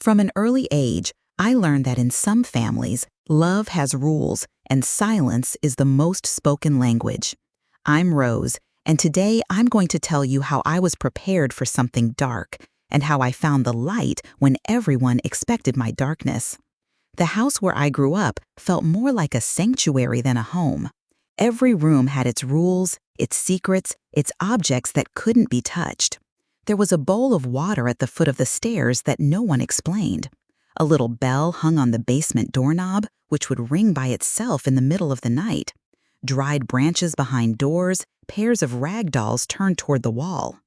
From an early age, I learned that in some families, love has rules and silence is the most spoken language. I'm Rose, and today I'm going to tell you how I was prepared for something dark and how I found the light when everyone expected my darkness. The house where I grew up felt more like a sanctuary than a home. Every room had its rules, its secrets, its objects that couldn't be touched. There was a bowl of water at the foot of the stairs that no one explained. A little bell hung on the basement doorknob, which would ring by itself in the middle of the night. Dried branches behind doors, pairs of rag dolls turned toward the wall.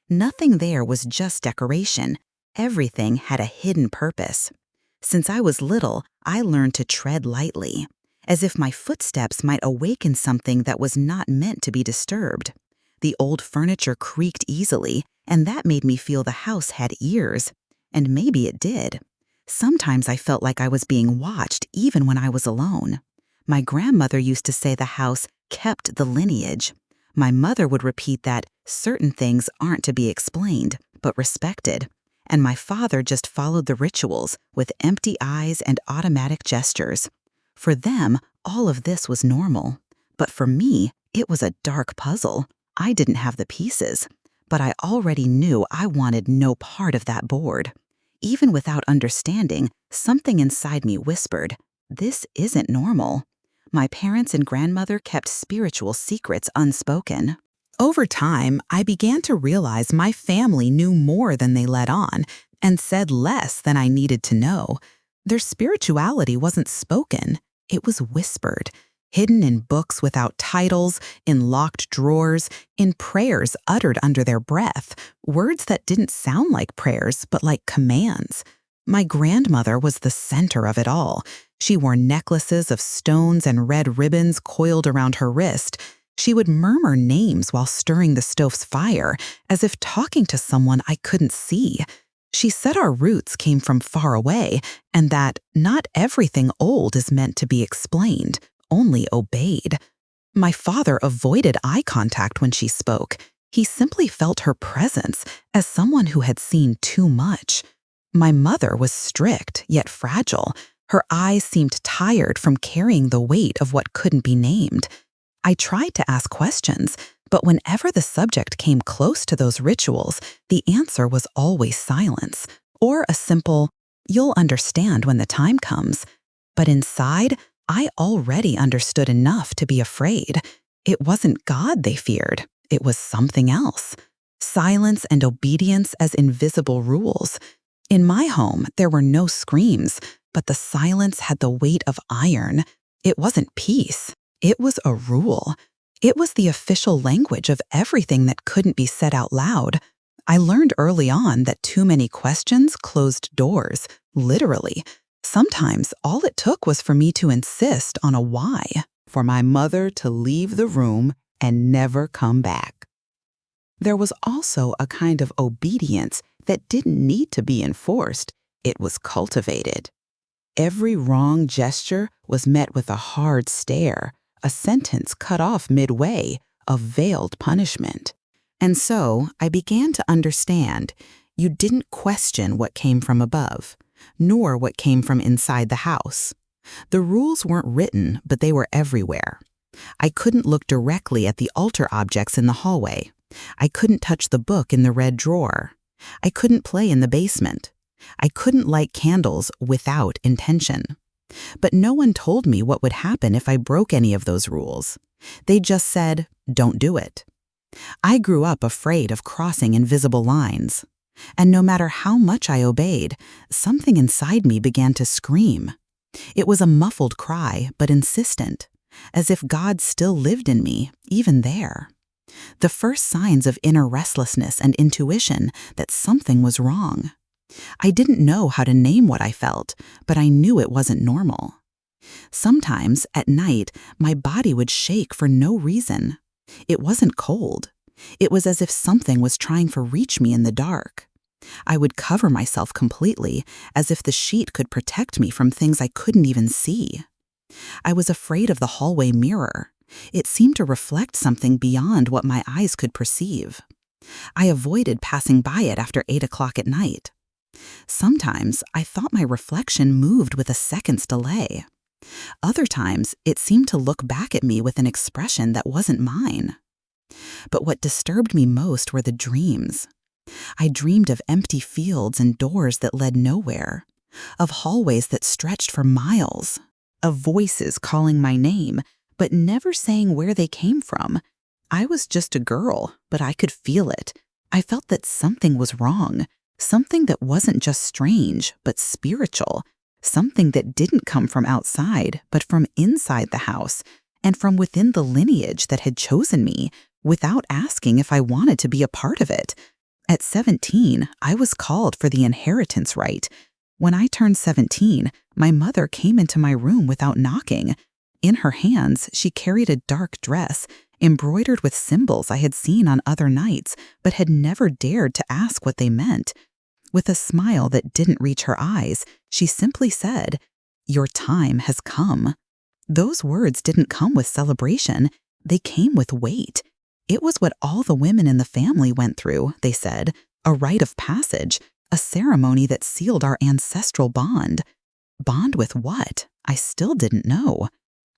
Nothing there was just decoration. Everything had a hidden purpose. Since I was little, I learned to tread lightly, as if my footsteps might awaken something that was not meant to be disturbed. The old furniture creaked easily, and that made me feel the house had ears. And maybe it did. Sometimes I felt like I was being watched even when I was alone. My grandmother used to say the house kept the lineage. My mother would repeat that certain things aren't to be explained, but respected. And my father just followed the rituals with empty eyes and automatic gestures. For them, all of this was normal. But for me, it was a dark puzzle. I didn't have the pieces, but I already knew I wanted no part of that board. Even without understanding, something inside me whispered, "This isn't normal." My parents and grandmother kept spiritual secrets unspoken. Over time, I began to realize my family knew more than they let on and said less than I needed to know. Their spirituality wasn't spoken, it was whispered, hidden in books without titles, in locked drawers, in prayers uttered under their breath, words that didn't sound like prayers but like commands. My grandmother was the center of it all. She wore necklaces of stones and red ribbons coiled around her wrist. She would murmur names while stirring the stove's fire, as if talking to someone I couldn't see. She said our roots came from far away, and that not everything old is meant to be explained, only obeyed. My father avoided eye contact when she spoke. He simply felt her presence as someone who had seen too much. My mother was strict, yet fragile. Her eyes seemed tired from carrying the weight of what couldn't be named. I tried to ask questions, but whenever the subject came close to those rituals, the answer was always silence, or a simple, "You'll understand when the time comes." But inside, I already understood enough to be afraid. It wasn't God they feared, it was something else. Silence and obedience as invisible rules. In my home, there were no screams, but the silence had the weight of iron. It wasn't peace. It was a rule. It was the official language of everything that couldn't be said out loud. I learned early on that too many questions closed doors, literally. Sometimes all it took was for me to insist on a why, for my mother to leave the room and never come back. There was also a kind of obedience that didn't need to be enforced. It was cultivated. Every wrong gesture was met with a hard stare, a sentence cut off midway, a veiled punishment. And so I began to understand you didn't question what came from above, nor what came from inside the house. The rules weren't written, but they were everywhere. I couldn't look directly at the altar objects in the hallway. I couldn't touch the book in the red drawer. I couldn't play in the basement. I couldn't light candles without intention. But no one told me what would happen if I broke any of those rules. They just said, "Don't do it." I grew up afraid of crossing invisible lines. And no matter how much I obeyed, something inside me began to scream. It was a muffled cry, but insistent, as if God still lived in me, even there. The first signs of inner restlessness and intuition that something was wrong. I didn't know how to name what I felt, but I knew it wasn't normal. Sometimes, at night, my body would shake for no reason. It wasn't cold. It was as if something was trying to reach me in the dark. I would cover myself completely, as if the sheet could protect me from things I couldn't even see. I was afraid of the hallway mirror. It seemed to reflect something beyond what my eyes could perceive. I avoided passing by it after 8 o'clock at night. Sometimes I thought my reflection moved with a second's delay. Other times, it seemed to look back at me with an expression that wasn't mine. But what disturbed me most were the dreams. I dreamed of empty fields and doors that led nowhere, of hallways that stretched for miles, of voices calling my name, but never saying where they came from. I was just a girl, but I could feel it. I felt that something was wrong, something that wasn't just strange, but spiritual, something that didn't come from outside, but from inside the house, and from within the lineage that had chosen me, without asking if I wanted to be a part of it. At 17, I was called for the inheritance rite. When I turned 17, my mother came into my room without knocking. In her hands, she carried a dark dress, embroidered with symbols I had seen on other nights, but had never dared to ask what they meant. With a smile that didn't reach her eyes, she simply said, "Your time has come." Those words didn't come with celebration. They came with weight. It was what all the women in the family went through, they said, a rite of passage, a ceremony that sealed our ancestral bond. Bond with what? I still didn't know.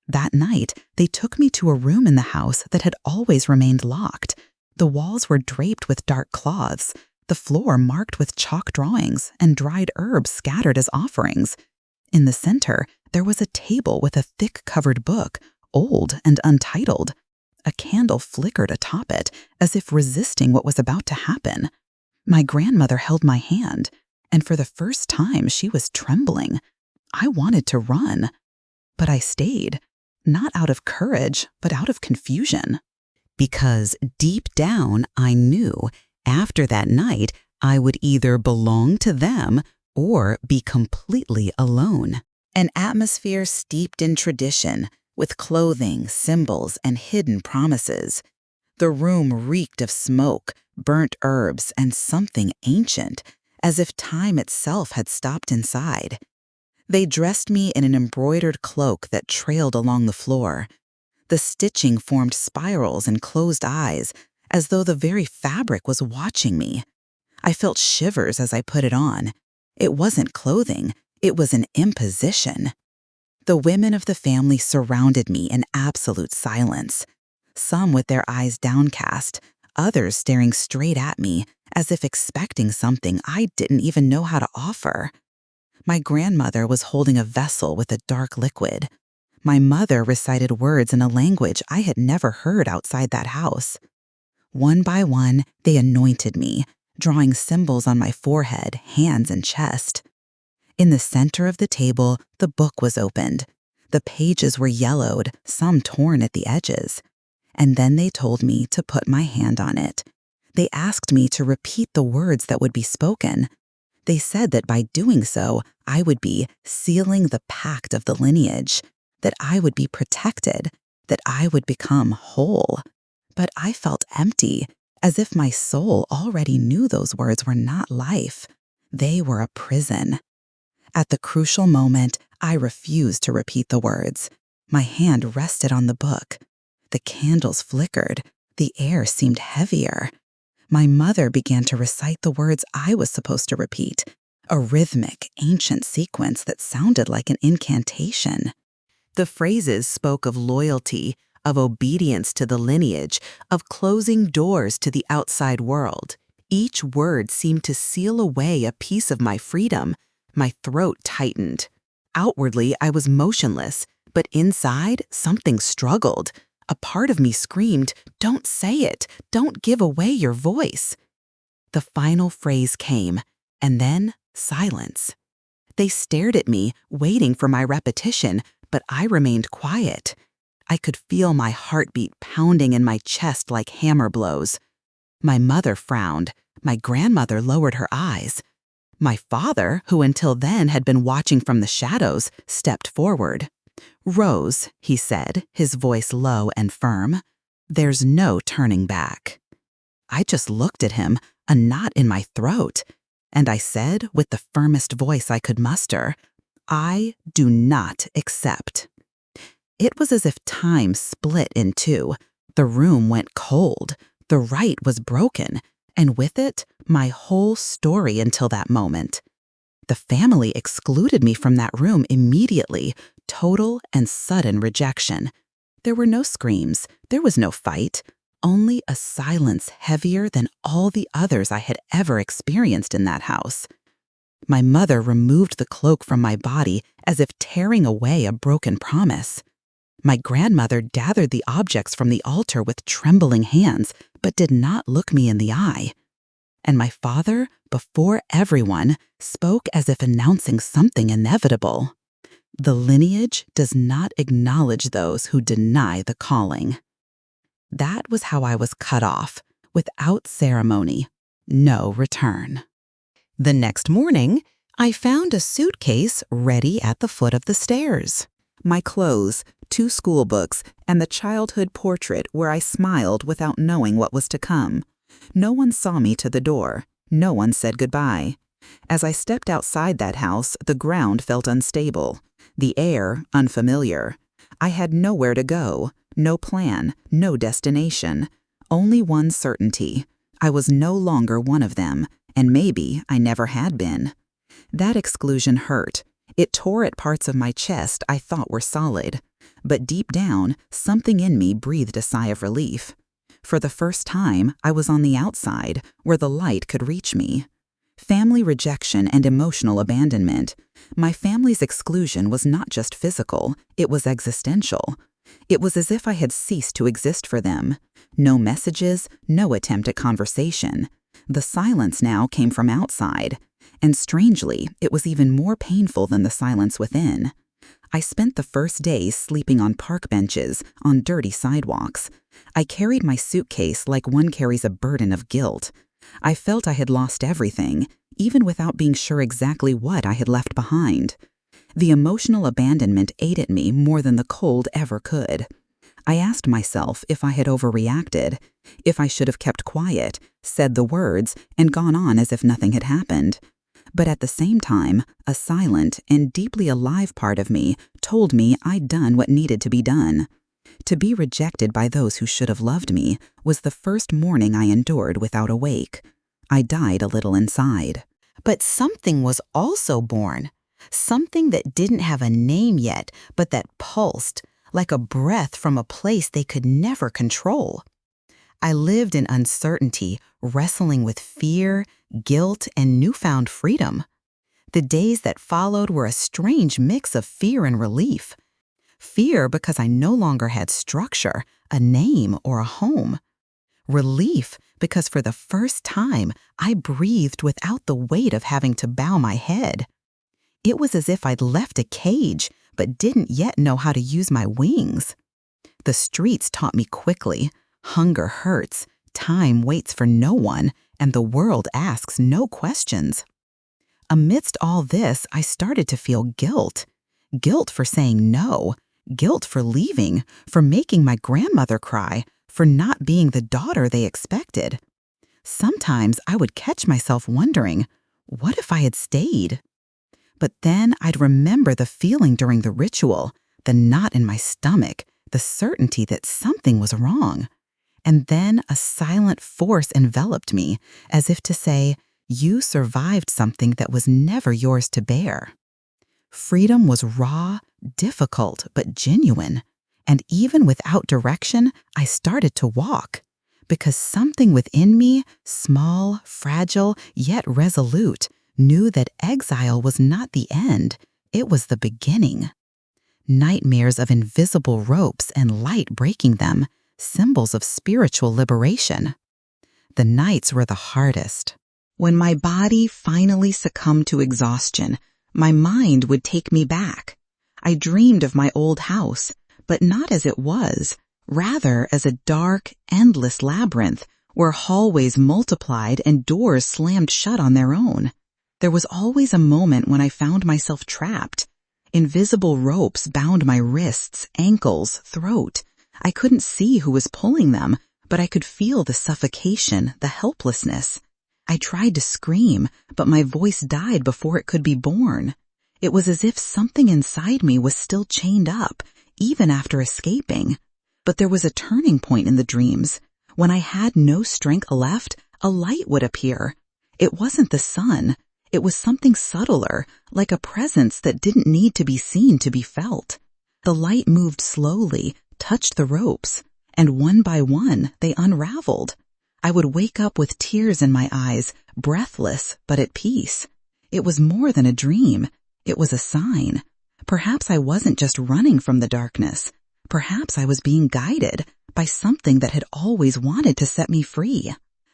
That night, they took me to a room in the house that had always remained locked. The walls were draped with dark cloths, the floor marked with chalk drawings, and dried herbs scattered as offerings. In the center, there was a table with a thick-covered book, old and untitled. A candle flickered atop it, as if resisting what was about to happen. My grandmother held my hand, and for the first time she was trembling. I wanted to run, but I stayed, not out of courage, but out of confusion. Because deep down I knew, after that night, I would either belong to them or be completely alone. An atmosphere steeped in tradition, with clothing, symbols, and hidden promises. The room reeked of smoke, burnt herbs, and something ancient, as if time itself had stopped inside. They dressed me in an embroidered cloak that trailed along the floor. The stitching formed spirals and closed eyes, as though the very fabric was watching me. I felt shivers as I put it on. It wasn't clothing, it was an imposition. The women of the family surrounded me in absolute silence, some with their eyes downcast, others staring straight at me, as if expecting something I didn't even know how to offer. My grandmother was holding a vessel with a dark liquid. My mother recited words in a language I had never heard outside that house. One by one, they anointed me, drawing symbols on my forehead, hands, and chest. In the center of the table, the book was opened. The pages were yellowed, some torn at the edges. And then they told me to put my hand on it. They asked me to repeat the words that would be spoken. They said that by doing so, I would be sealing the pact of the lineage, that I would be protected, that I would become whole. But I felt empty, as if my soul already knew those words were not life. They were a prison. At the crucial moment, I refused to repeat the words. My hand rested on the book. The candles flickered. The air seemed heavier. My mother began to recite the words I was supposed to repeat, a rhythmic, ancient sequence that sounded like an incantation. The phrases spoke of loyalty, of obedience to the lineage, of closing doors to the outside world. Each word seemed to seal away a piece of my freedom. My throat tightened. Outwardly, I was motionless, but inside, something struggled. A part of me screamed, "Don't say it! Don't give away your voice!" The final phrase came, and then silence. They stared at me, waiting for my repetition, but I remained quiet. I could feel my heartbeat pounding in my chest like hammer blows. My mother frowned. My grandmother lowered her eyes. My father, who until then had been watching from the shadows, stepped forward. "Rose," he said, his voice low and firm, "there's no turning back." I just looked at him, a knot in my throat, and I said, with the firmest voice I could muster, "I do not accept." It was as if time split in two. The room went cold. The rite was broken, and with it, my whole story until that moment. The family excluded me from that room immediately, total and sudden rejection. There were no screams, there was no fight, only a silence heavier than all the others I had ever experienced in that house. My mother removed the cloak from my body as if tearing away a broken promise. My grandmother gathered the objects from the altar with trembling hands, but did not look me in the eye. And my father, before everyone, spoke as if announcing something inevitable. The lineage does not acknowledge those who deny the calling. That was how I was cut off, without ceremony, no return. The next morning, I found a suitcase ready at the foot of the stairs. My clothes, 2 school books, and the childhood portrait where I smiled without knowing what was to come. No one saw me to the door. No one said goodbye. As I stepped outside that house, the ground felt unstable, the air unfamiliar. I had nowhere to go, no plan, no destination, only one certainty. I was no longer one of them, and maybe I never had been. That exclusion hurt. It tore at parts of my chest I thought were solid. But deep down, something in me breathed a sigh of relief. For the first time, I was on the outside, where the light could reach me. Family rejection and emotional abandonment. My family's exclusion was not just physical, it was existential. It was as if I had ceased to exist for them. No messages, no attempt at conversation. The silence now came from outside. And strangely, it was even more painful than the silence within. I spent the first days sleeping on park benches, on dirty sidewalks. I carried my suitcase like one carries a burden of guilt. I felt I had lost everything, even without being sure exactly what I had left behind. The emotional abandonment ate at me more than the cold ever could. I asked myself if I had overreacted, if I should have kept quiet, said the words, and gone on as if nothing had happened. But at the same time, a silent and deeply alive part of me told me I'd done what needed to be done. To be rejected by those who should have loved me was the first mourning I endured without a wake. I died a little inside. But something was also born. Something that didn't have a name yet, but that pulsed, like a breath from a place they could never control. I lived in uncertainty, wrestling with fear, guilt, and newfound freedom. The days that followed were a strange mix of fear and relief. Fear because I no longer had structure, a name, or a home. Relief because for the first time, I breathed without the weight of having to bow my head. It was as if I'd left a cage, but didn't yet know how to use my wings. The streets taught me quickly. Hunger hurts, time waits for no one, and the world asks no questions. Amidst all this, I started to feel guilt. Guilt for saying no, guilt for leaving, for making my grandmother cry, for not being the daughter they expected. Sometimes I would catch myself wondering, what if I had stayed? But then I'd remember the feeling during the ritual, the knot in my stomach, the certainty that something was wrong. And then a silent force enveloped me, as if to say, you survived something that was never yours to bear. Freedom was raw, difficult, but genuine. And even without direction, I started to walk. Because something within me, small, fragile, yet resolute, knew that exile was not the end, it was the beginning. Nightmares of invisible ropes and light breaking them, symbols of spiritual liberation. The nights were the hardest. When my body finally succumbed to exhaustion, my mind would take me back. I dreamed of my old house, but not as it was, rather as a dark, endless labyrinth where hallways multiplied and doors slammed shut on their own. There was always a moment when I found myself trapped. Invisible ropes bound my wrists, ankles, throat. I couldn't see who was pulling them, but I could feel the suffocation, the helplessness. I tried to scream, but my voice died before it could be born. It was as if something inside me was still chained up, even after escaping. But there was a turning point in the dreams. When I had no strength left, a light would appear. It wasn't the sun. It was something subtler, like a presence that didn't need to be seen to be felt. The light moved slowly, touched the ropes, and one by one they unraveled. I would wake up with tears in my eyes, breathless but at peace. It was more than a dream. It was a sign. Perhaps I wasn't just running from the darkness. Perhaps I was being guided by something that had always wanted to set me free.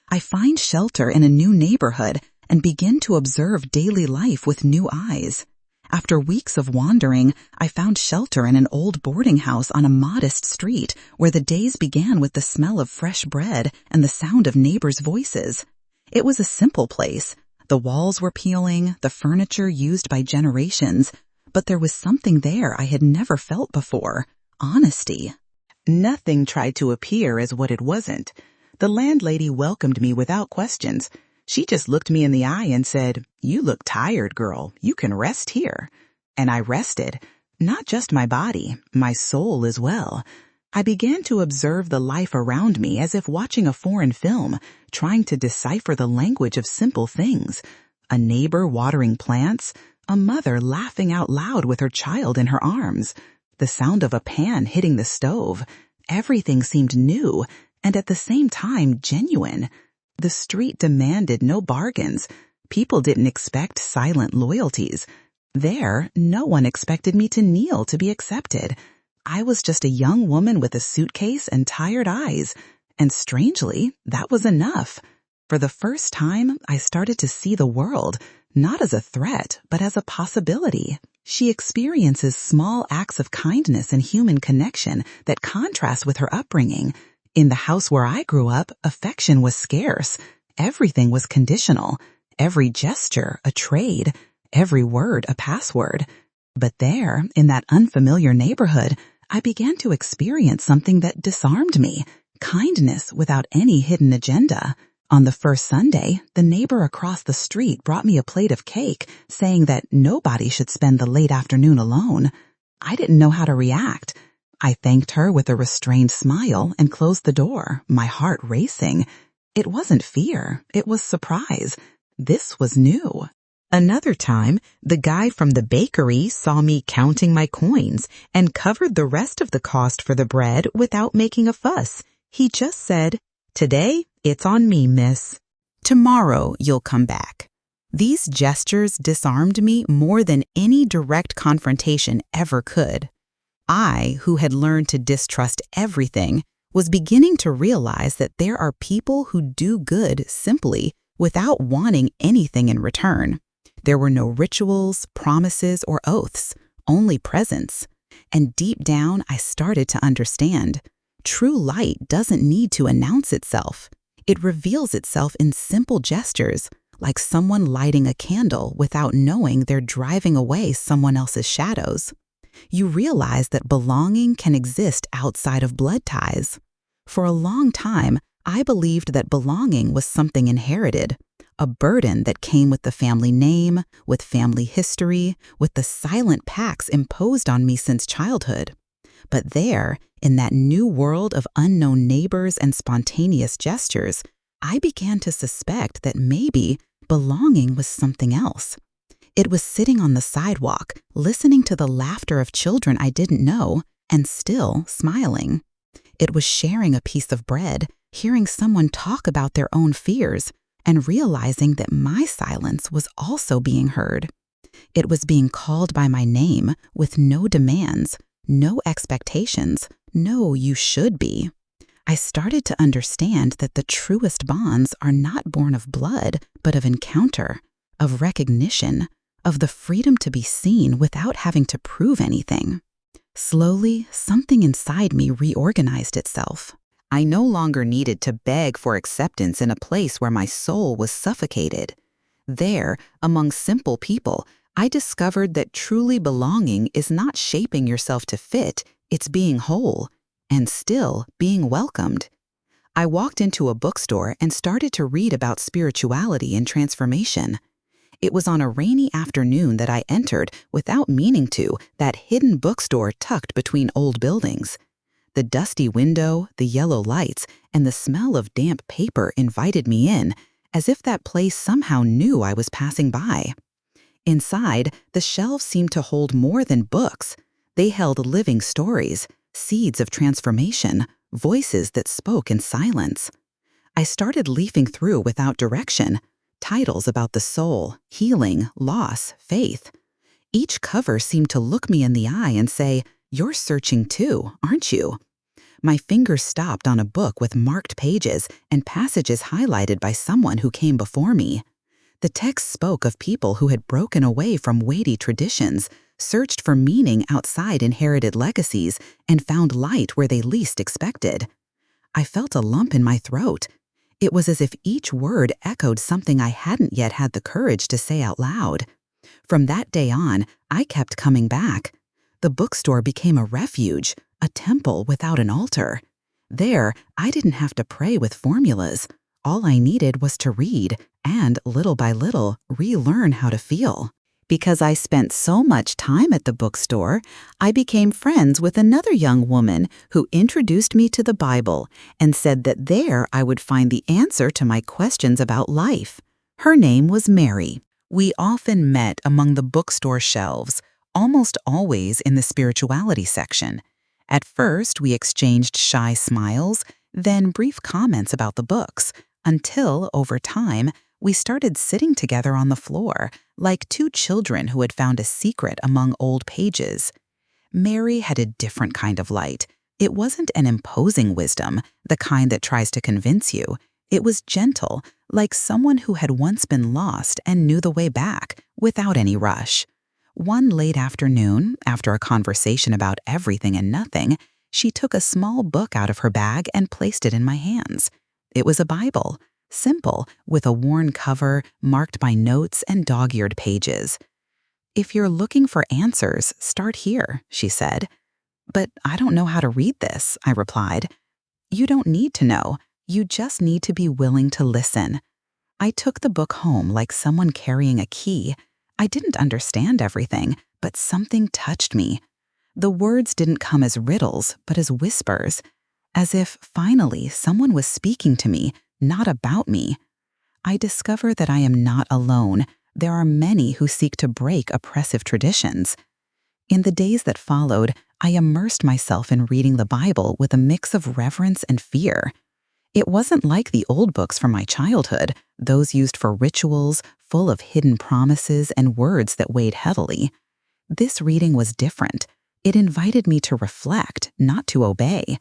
I find shelter in a new neighborhood and begin to observe daily life with new eyes. After weeks of wandering, I found shelter in an old boarding house on a modest street where the days began with the smell of fresh bread and the sound of neighbors' voices. It was a simple place. The walls were peeling, the furniture used by generations, but there was something there I had never felt before: honesty. Nothing tried to appear as what it wasn't. The landlady welcomed me without questions. She just looked me in the eye and said, "You look tired, girl. You can rest here." And I rested. Not just my body, my soul as well. I began to observe the life around me as if watching a foreign film, trying to decipher the language of simple things. A neighbor watering plants, a mother laughing out loud with her child in her arms, the sound of a pan hitting the stove. Everything seemed new and at the same time genuine. The street demanded no bargains. People didn't expect silent loyalties. There, no one expected me to kneel to be accepted. I was just a young woman with a suitcase and tired eyes, and strangely, that was enough. For the first time, I started to see the world, not as a threat, but as a possibility. She experiences small acts of kindness and human connection that contrast with her upbringing. In the house where I grew up, affection was scarce. Everything was conditional. Every gesture a trade. Every word a password. But there, in that unfamiliar neighborhood, I began to experience something that disarmed me. Kindness without any hidden agenda. On the first Sunday, the neighbor across the street brought me a plate of cake, saying that nobody should spend the late afternoon alone. I didn't know how to react. I thanked her with a restrained smile and closed the door, my heart racing. It wasn't fear, it was surprise. This was new. Another time, the guy from the bakery saw me counting my coins and covered the rest of the cost for the bread without making a fuss. He just said, "Today, it's on me, miss. Tomorrow, you'll come back." These gestures disarmed me more than any direct confrontation ever could. I, who had learned to distrust everything, was beginning to realize that there are people who do good simply without wanting anything in return. There were no rituals, promises, or oaths, only presence. And deep down, I started to understand. True light doesn't need to announce itself. It reveals itself in simple gestures, like someone lighting a candle without knowing they're driving away someone else's shadows. You realize that belonging can exist outside of blood ties. For a long time, I believed that belonging was something inherited, a burden that came with the family name, with family history, with the silent pacts imposed on me since childhood. But there, in that new world of unknown neighbors and spontaneous gestures, I began to suspect that maybe belonging was something else. It was sitting on the sidewalk, listening to the laughter of children I didn't know, and still smiling. It was sharing a piece of bread, hearing someone talk about their own fears, and realizing that my silence was also being heard. It was being called by my name with no demands, no expectations, no "you should be." I started to understand that the truest bonds are not born of blood, but of encounter, of recognition, of the freedom to be seen without having to prove anything. Slowly, something inside me reorganized itself. I no longer needed to beg for acceptance in a place where my soul was suffocated. There, among simple people, I discovered that truly belonging is not shaping yourself to fit, it's being whole, and still being welcomed. I walked into a bookstore and started to read about spirituality and transformation. It was on a rainy afternoon that I entered, without meaning to, that hidden bookstore tucked between old buildings. The dusty window, the yellow lights, and the smell of damp paper invited me in, as if that place somehow knew I was passing by. Inside, the shelves seemed to hold more than books. They held living stories, seeds of transformation, voices that spoke in silence. I started leafing through without direction, titles about the soul, healing, loss, faith. Each cover seemed to look me in the eye and say, "You're searching too, aren't you?" My fingers stopped on a book with marked pages and passages highlighted by someone who came before me. The text spoke of people who had broken away from weighty traditions, searched for meaning outside inherited legacies, and found light where they least expected. I felt a lump in my throat. It was as if each word echoed something I hadn't yet had the courage to say out loud. From that day on, I kept coming back. The bookstore became a refuge, a temple without an altar. There, I didn't have to pray with formulas. All I needed was to read and, little by little, relearn how to feel. Because I spent so much time at the bookstore, I became friends with another young woman who introduced me to the Bible and said that there I would find the answer to my questions about life. Her name was Mary. We often met among the bookstore shelves, almost always in the spirituality section. At first, we exchanged shy smiles, then brief comments about the books, until, over time, we started sitting together on the floor, like two children who had found a secret among old pages. Mary had a different kind of light. It wasn't an imposing wisdom, the kind that tries to convince you. It was gentle, like someone who had once been lost and knew the way back, without any rush. One late afternoon, after a conversation about everything and nothing, she took a small book out of her bag and placed it in my hands. It was a Bible, simple, with a worn cover, marked by notes and dog-eared pages. "If you're looking for answers, start here," she said. "But I don't know how to read this," I replied. "You don't need to know. You just need to be willing to listen." I took the book home like someone carrying a key. I didn't understand everything, but something touched me. The words didn't come as riddles, but as whispers, as if finally someone was speaking to me, not about me. I discover that I am not alone. There are many who seek to break oppressive traditions. In the days that followed, I immersed myself in reading the Bible with a mix of reverence and fear. It wasn't like the old books from my childhood, those used for rituals, full of hidden promises and words that weighed heavily. This reading was different. It invited me to reflect, not to obey,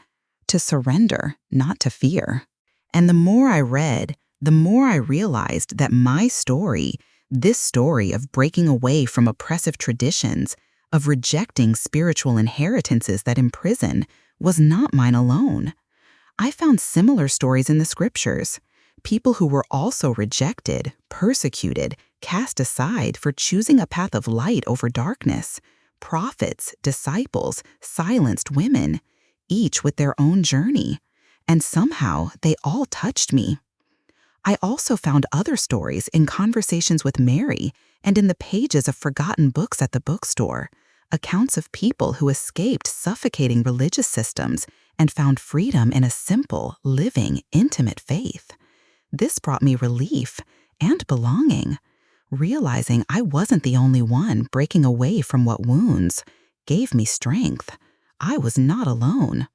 to surrender, not to fear. And the more I read, the more I realized that my story, this story of breaking away from oppressive traditions, of rejecting spiritual inheritances that imprison, was not mine alone. I found similar stories in the scriptures. People who were also rejected, persecuted, cast aside for choosing a path of light over darkness. Prophets, disciples, silenced women, each with their own journey. And somehow they all touched me. I also found other stories in conversations with Mary and in the pages of forgotten books at the bookstore, accounts of people who escaped suffocating religious systems and found freedom in a simple, living, intimate faith. This brought me relief and belonging, realizing I wasn't the only one breaking away from what wounds, gave me strength. I was not alone.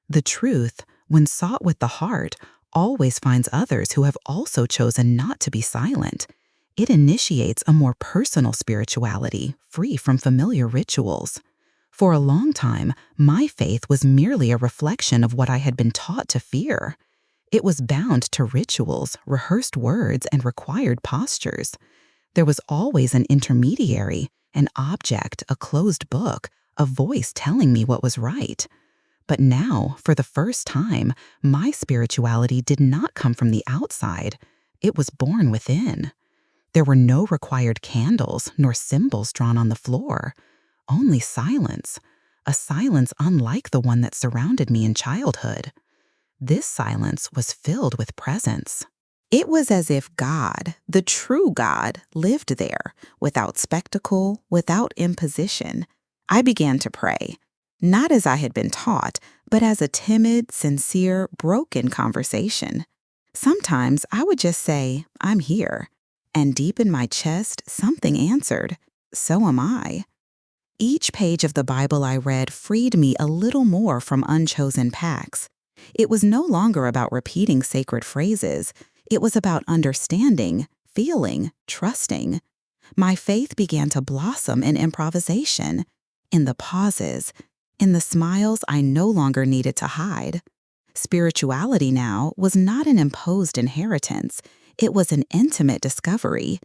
The truth, when sought with the heart, always finds others who have also chosen not to be silent. It initiates a more personal spirituality, free from familiar rituals. For a long time, my faith was merely a reflection of what I had been taught to fear. It was bound to rituals, rehearsed words, and required postures. There was always an intermediary, an object, a closed book, a voice telling me what was right. But now, for the first time, my spirituality did not come from the outside. It was born within. There were no required candles nor symbols drawn on the floor. Only silence, a silence unlike the one that surrounded me in childhood. This silence was filled with presence. It was as if God, the true God, lived there, without spectacle, without imposition. I began to pray, not as I had been taught, but as a timid, sincere, broken conversation. Sometimes I would just say, I'm here. And deep in my chest, something answered, so am I. Each page of the Bible I read freed me a little more from unchosen pacts. It was no longer about repeating sacred phrases. It was about understanding, feeling, trusting. My faith began to blossom in improvisation, in the pauses, in the smiles I no longer needed to hide. Spirituality now was not an imposed inheritance, it was an intimate discovery.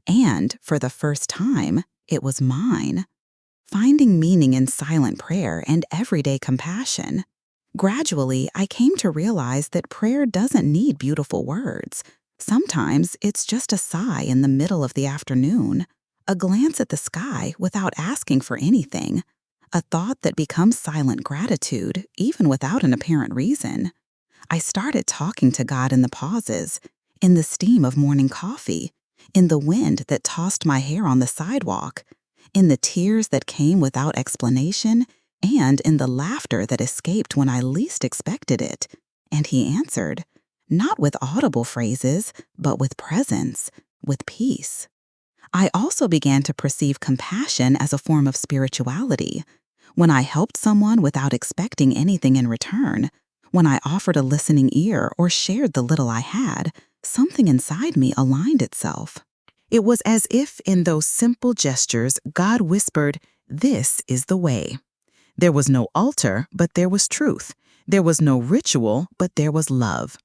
And, for the first time, it was mine. Finding meaning in silent prayer and everyday compassion. Gradually, I came to realize that prayer doesn't need beautiful words. Sometimes it's just a sigh in the middle of the afternoon, a glance at the sky without asking for anything, a thought that becomes silent gratitude even without an apparent reason. I started talking to God in the pauses, in the steam of morning coffee, in the wind that tossed my hair on the sidewalk, in the tears that came without explanation, and in the laughter that escaped when I least expected it. And he answered, not with audible phrases, but with presence, with peace. I also began to perceive compassion as a form of spirituality. When I helped someone without expecting anything in return, when I offered a listening ear or shared the little I had, something inside me aligned itself. It was as if in those simple gestures, God whispered, "This is the way." There was no altar, but there was truth. There was no ritual, but there was love.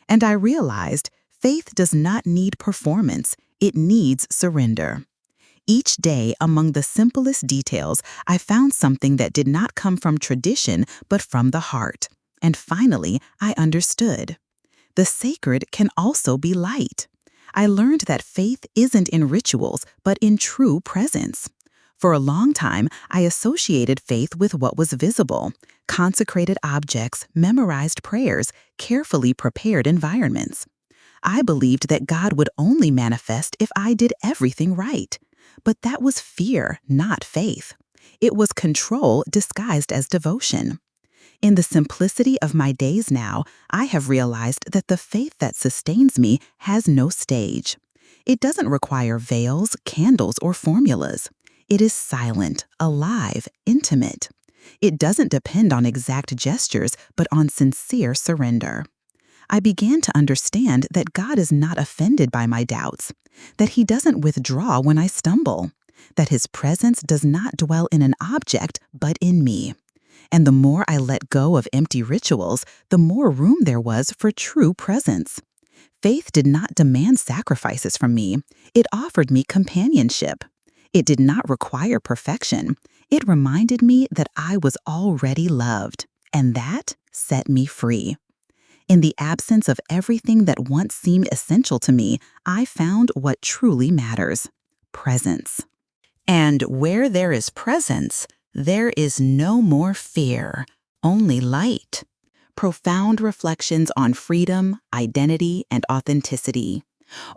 And I realized faith does not need performance, it needs surrender. Each day, among the simplest details, I found something that did not come from tradition, but from the heart. And finally, I understood. The sacred can also be light. I learned that faith isn't in rituals, but in true presence. For a long time, I associated faith with what was visible: consecrated objects, memorized prayers, carefully prepared environments. I believed that God would only manifest if I did everything right. But that was fear, not faith. It was control disguised as devotion. In the simplicity of my days now, I have realized that the faith that sustains me has no stage. It doesn't require veils, candles, or formulas. It is silent, alive, intimate. It doesn't depend on exact gestures, but on sincere surrender. I began to understand that God is not offended by my doubts, that He doesn't withdraw when I stumble, that His presence does not dwell in an object, but in me. And the more I let go of empty rituals, the more room there was for true presence. Faith did not demand sacrifices from me. It offered me companionship. It did not require perfection. It reminded me that I was already loved, and that set me free. In the absence of everything that once seemed essential to me, I found what truly matters: presence. And where there is presence, there is no more fear, only light. Profound reflections on freedom, identity, and authenticity.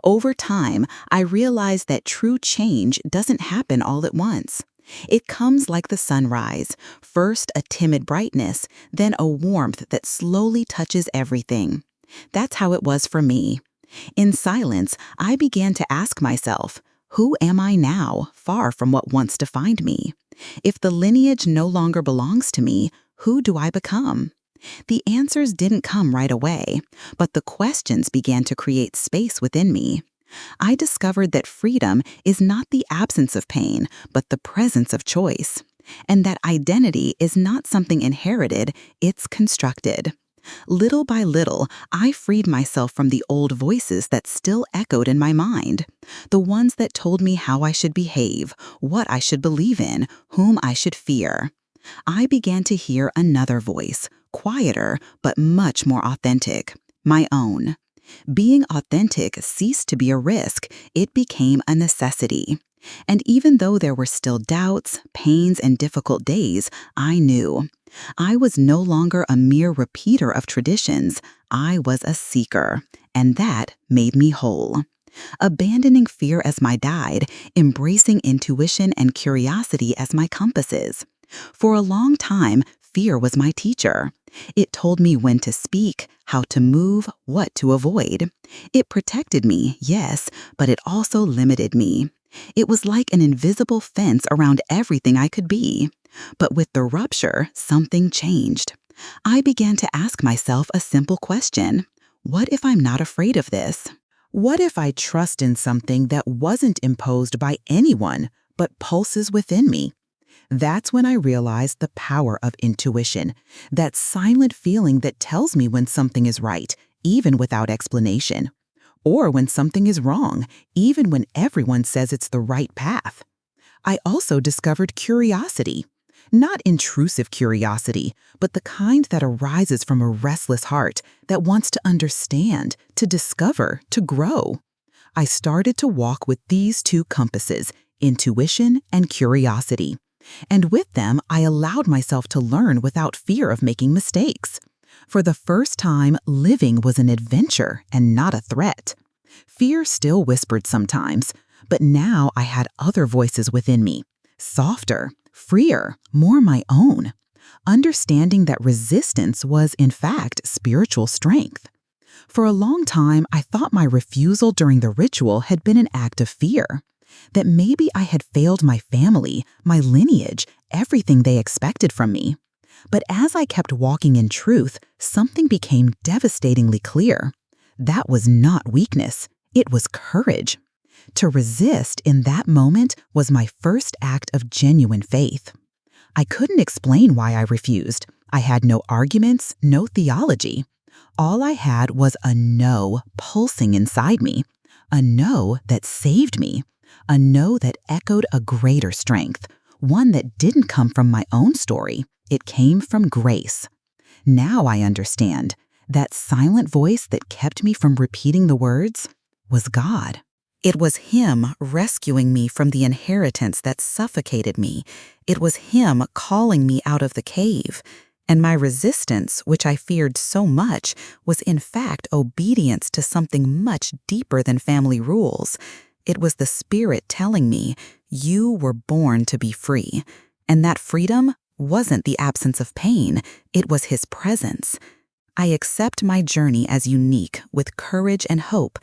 Over time, I realized that true change doesn't happen all at once. It comes like the sunrise, first a timid brightness, then a warmth that slowly touches everything. That's how it was for me. In silence, I began to ask myself, who am I now, far from what once defined me? If the lineage no longer belongs to me, who do I become? The answers didn't come right away, but the questions began to create space within me. I discovered that freedom is not the absence of pain, but the presence of choice, and that identity is not something inherited, it's constructed. Little by little, I freed myself from the old voices that still echoed in my mind, the ones that told me how I should behave, what I should believe in, whom I should fear. I began to hear another voice, quieter but much more authentic, my own. Being authentic ceased to be a risk, it became a necessity. And even though there were still doubts, pains, and difficult days, I knew. I was no longer a mere repeater of traditions, I was a seeker, and that made me whole. Abandoning fear as my guide, embracing intuition and curiosity as my compasses. For a long time, fear was my teacher. It told me when to speak, how to move, what to avoid. It protected me, yes, but it also limited me. It was like an invisible fence around everything I could be. But with the rupture, something changed. I began to ask myself a simple question. What if I'm not afraid of this? What if I trust in something that wasn't imposed by anyone, but pulses within me? That's when I realized the power of intuition, that silent feeling that tells me when something is right, even without explanation, or when something is wrong, even when everyone says it's the right path. I also discovered curiosity. Not intrusive curiosity, but the kind that arises from a restless heart that wants to understand, to discover, to grow. I started to walk with these two compasses, intuition and curiosity. And with them, I allowed myself to learn without fear of making mistakes. For the first time, living was an adventure and not a threat. Fear still whispered sometimes, but now I had other voices within me, softer, freer, more my own, understanding that resistance was, in fact, spiritual strength. For a long time, I thought my refusal during the ritual had been an act of fear, that maybe I had failed my family, my lineage, everything they expected from me. But as I kept walking in truth, something became devastatingly clear. That was not weakness, it was courage. To resist in that moment was my first act of genuine faith. I couldn't explain why I refused. I had no arguments, no theology. All I had was a no pulsing inside me, a no that saved me, a no that echoed a greater strength, one that didn't come from my own story. It came from grace. Now I understand. That silent voice that kept me from repeating the words was God. It was Him rescuing me from the inheritance that suffocated me. It was Him calling me out of the cave. And my resistance, which I feared so much, was in fact obedience to something much deeper than family rules. It was the Spirit telling me, you were born to be free. And that freedom wasn't the absence of pain, it was His presence. I accept my journey as unique, with courage and hope.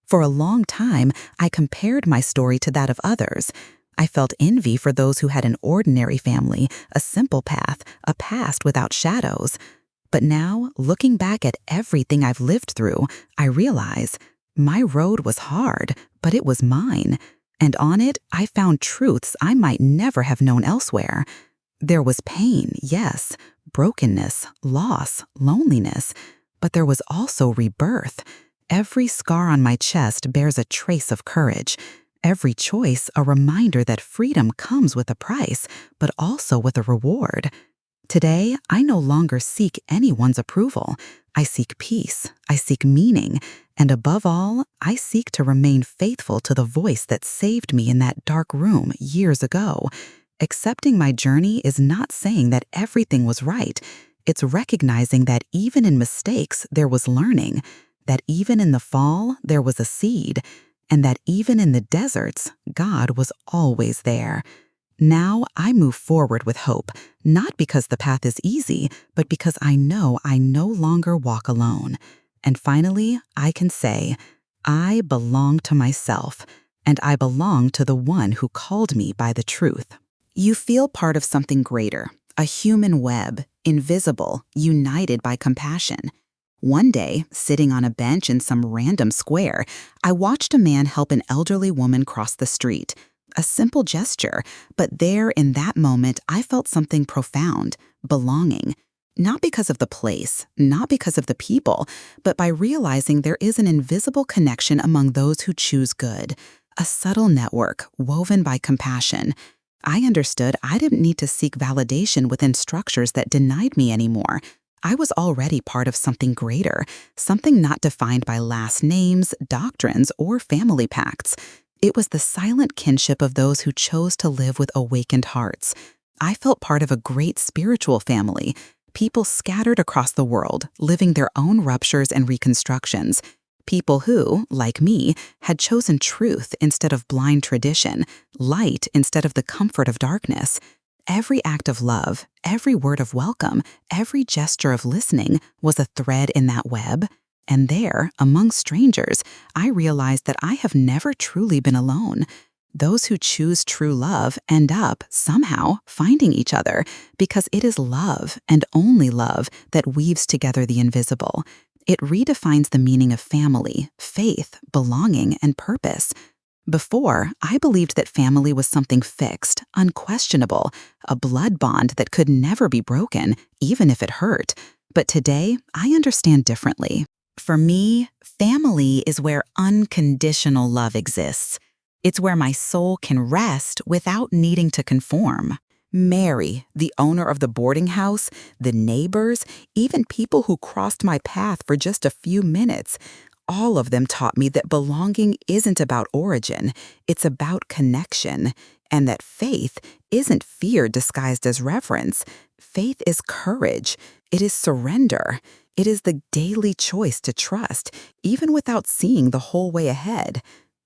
For a long time, I compared my story to that of others. I felt envy for those who had an ordinary family, a simple path, a past without shadows. But now, looking back at everything I've lived through, I realize my road was hard, but it was mine. And on it, I found truths I might never have known elsewhere. There was pain, yes, brokenness, loss, loneliness, but there was also rebirth. Every scar on my chest bears a trace of courage. Every choice a reminder that freedom comes with a price, but also with a reward. Today, I no longer seek anyone's approval. I seek peace, I seek meaning, and above all, I seek to remain faithful to the voice that saved me in that dark room years ago. Accepting my journey is not saying that everything was right. It's recognizing that even in mistakes, there was learning, that even in the fall, there was a seed, and that even in the deserts, God was always there. Now I move forward with hope, not because the path is easy, but because I know I no longer walk alone. And finally, I can say, I belong to myself, and I belong to the one who called me by the truth. You feel part of something greater, a human web, invisible, united by compassion. One day, sitting on a bench in some random square, I watched a man help an elderly woman cross the street. A simple gesture, but there in that moment, I felt something profound, belonging. Not because of the place, not because of the people, but by realizing there is an invisible connection among those who choose good, a subtle network woven by compassion. I understood I didn't need to seek validation within structures that denied me anymore. I was already part of something greater, something not defined by last names, doctrines, or family pacts. It was the silent kinship of those who chose to live with awakened hearts. I felt part of a great spiritual family, people scattered across the world, living their own ruptures and reconstructions. People who, like me, had chosen truth instead of blind tradition, light instead of the comfort of darkness. Every act of love, every word of welcome, every gesture of listening was a thread in that web. And there, among strangers, I realized that I have never truly been alone. Those who choose true love end up, somehow, finding each other because it is love and only love that weaves together the invisible. It redefines the meaning of family, faith, belonging, and purpose. Before, I believed that family was something fixed, unquestionable, a blood bond that could never be broken, even if it hurt. But today, I understand differently. For me, family is where unconditional love exists. It's where my soul can rest without needing to conform. Mary, the owner of the boarding house, the neighbors, even people who crossed my path for just a few minutes, all of them taught me that belonging isn't about origin, it's about connection, and that faith isn't fear disguised as reverence. Faith is courage. It is surrender. It is the daily choice to trust, even without seeing the whole way ahead.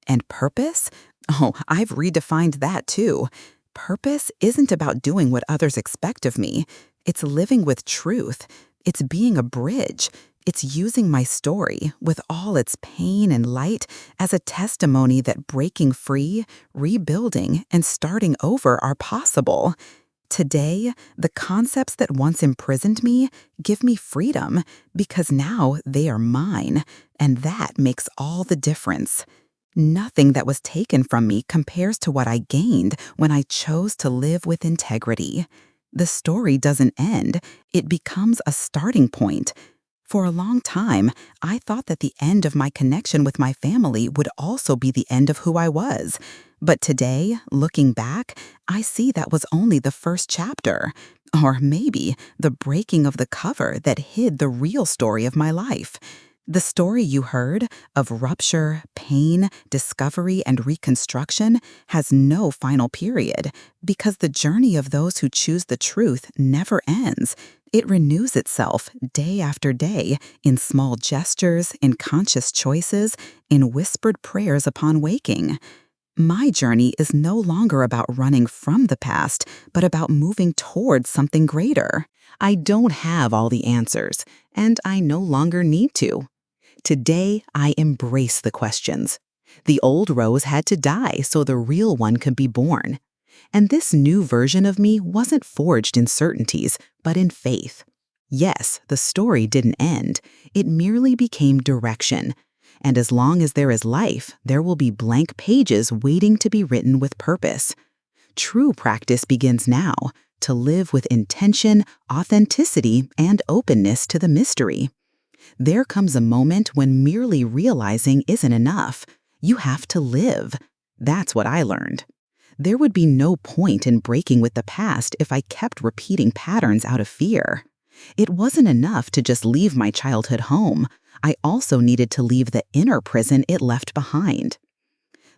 And purpose? Oh, I've redefined that too. Purpose isn't about doing what others expect of me. It's living with truth. It's being a bridge. It's using my story, with all its pain and light, as a testimony that breaking free, rebuilding, and starting over are possible. Today, the concepts that once imprisoned me give me freedom because now they are mine, and that makes all the difference. Nothing that was taken from me compares to what I gained when I chose to live with integrity. The story doesn't end, it becomes a starting point. For a long time, I thought that the end of my connection with my family would also be the end of who I was. But today, looking back, I see that was only the first chapter, or maybe the breaking of the cover that hid the real story of my life. The story you heard of rupture, pain, discovery, and reconstruction has no final period because the journey of those who choose the truth never ends. It renews itself day after day in small gestures, in conscious choices, in whispered prayers upon waking. My journey is no longer about running from the past, but about moving towards something greater. I don't have all the answers, and I no longer need to. Today, I embrace the questions. The old Rose had to die so the real one could be born. And this new version of me wasn't forged in certainties, but in faith. Yes, the story didn't end. It merely became direction. And as long as there is life, there will be blank pages waiting to be written with purpose. True practice begins now, to live with intention, authenticity, and openness to the mystery. There comes a moment when merely realizing isn't enough. You have to live. That's what I learned. There would be no point in breaking with the past if I kept repeating patterns out of fear. It wasn't enough to just leave my childhood home. I also needed to leave the inner prison it left behind.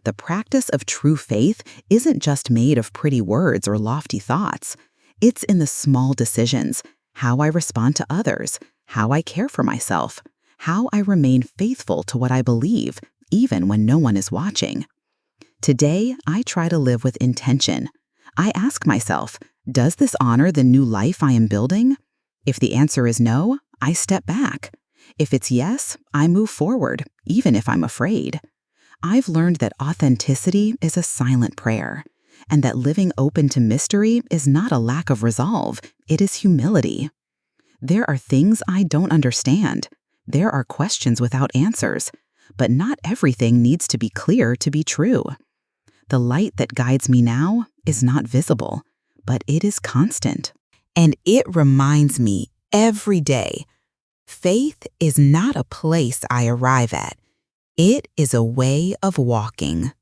The practice of true faith isn't just made of pretty words or lofty thoughts. It's in the small decisions, how I respond to others, how I care for myself, how I remain faithful to what I believe, even when no one is watching. Today, I try to live with intention. I ask myself, does this honor the new life I am building? If the answer is no, I step back. If it's yes, I move forward, even if I'm afraid. I've learned that authenticity is a silent prayer, and that living open to mystery is not a lack of resolve, it is humility. There are things I don't understand. There are questions without answers, but not everything needs to be clear to be true. The light that guides me now is not visible, but it is constant. And it reminds me every day, faith is not a place I arrive at. It is a way of walking.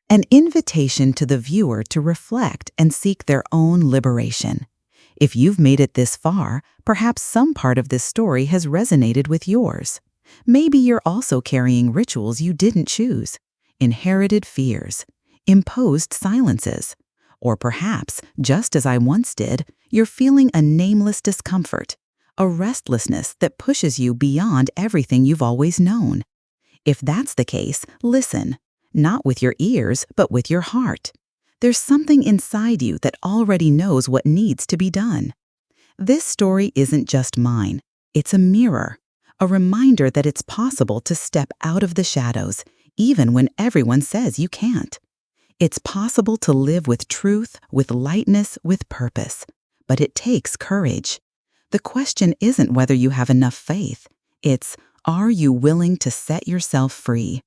An invitation to the viewer to reflect and seek their own liberation. If you've made it this far, perhaps some part of this story has resonated with yours. Maybe you're also carrying rituals you didn't choose, inherited fears, imposed silences, or perhaps, just as I once did, you're feeling a nameless discomfort, a restlessness that pushes you beyond everything you've always known. If that's the case, listen, not with your ears, but with your heart. There's something inside you that already knows what needs to be done. This story isn't just mine. It's a mirror, a reminder that it's possible to step out of the shadows, even when everyone says you can't. It's possible to live with truth, with lightness, with purpose. But it takes courage. The question isn't whether you have enough faith. It's, are you willing to set yourself free?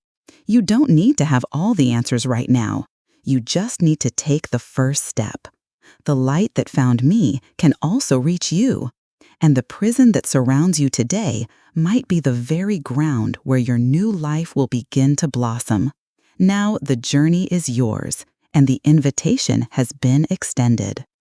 You don't need to have all the answers right now. You just need to take the first step. The light that found me can also reach you. And the prison that surrounds you today might be the very ground where your new life will begin to blossom. Now the journey is yours, and the invitation has been extended.